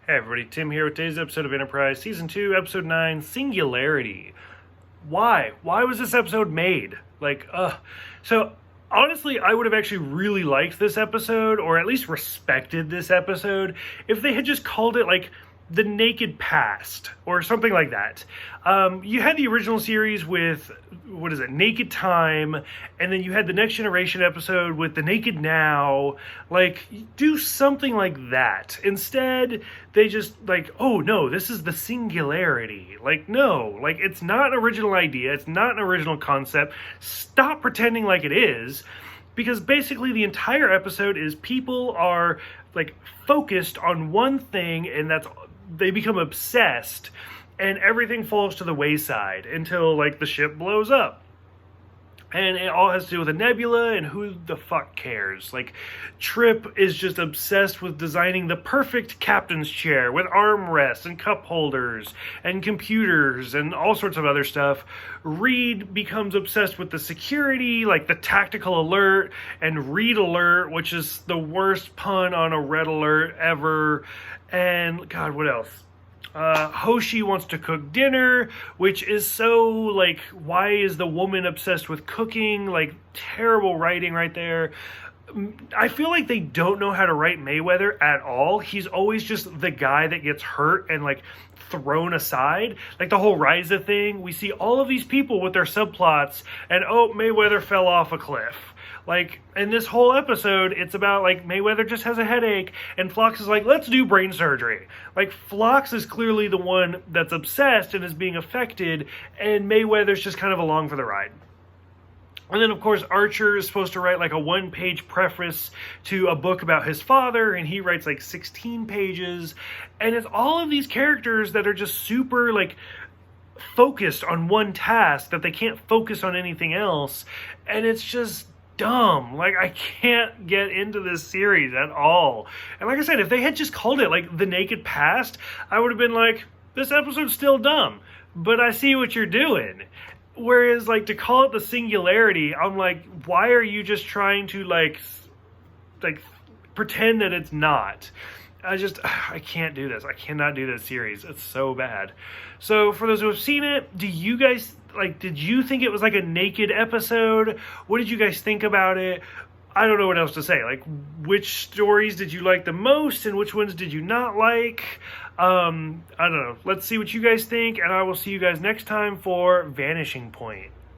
Hey everybody, Tim here with today's episode of Enterprise, Season 2, Episode 9, Singularity. Why? Why was this episode made? So honestly, I would have actually really liked this episode, or at least respected this episode, if they had just called it, The Naked Past, or something like that. You had the original series with, Naked Time, and then you had the Next Generation episode with The Naked Now. Do something like that. Instead, they just, oh no, this is the Singularity. No, it's not an original idea, it's not an original concept. Stop pretending like it is. Because basically the entire episode is people are, focused on one thing, and they become obsessed, and everything falls to the wayside until the ship blows up. And it all has to do with a nebula, and who the fuck cares? Trip is just obsessed with designing the perfect captain's chair with armrests and cup holders and computers and all sorts of other stuff. Reed becomes obsessed with the security, the tactical alert and read alert, which is the worst pun on a red alert ever. And God, what else? Hoshi wants to cook dinner, which is so, why is the woman obsessed with cooking? Terrible writing right there. I feel like they don't know how to write Mayweather at all. He's always just the guy that gets hurt and, thrown aside. The whole Ryza thing, we see all of these people with their subplots, and Mayweather fell off a cliff. In this whole episode, it's about, Mayweather just has a headache, and Phlox is let's do brain surgery. Phlox is clearly the one that's obsessed and is being affected, and Mayweather's just kind of along for the ride. And then, of course, Archer is supposed to write, a one-page preface to a book about his father, and he writes, 16 pages. And it's all of these characters that are just super, focused on one task, that they can't focus on anything else. And it's just dumb. I can't get into this series at all. And like I said, if they had just called it The Naked Past, I would have been this episode's still dumb, but I see what you're doing. Whereas to call it the Singularity, I'm why are you just trying to pretend that it's not? I can't do this. I cannot do this series. It's so bad. So for those who have seen it, do you guys did you think it was a naked episode? What did you guys think about it? I don't know what else to say. Which stories did you like the most, and which ones did you not like? I don't know. Let's see what you guys think, and I will see you guys next time for Vanishing Point.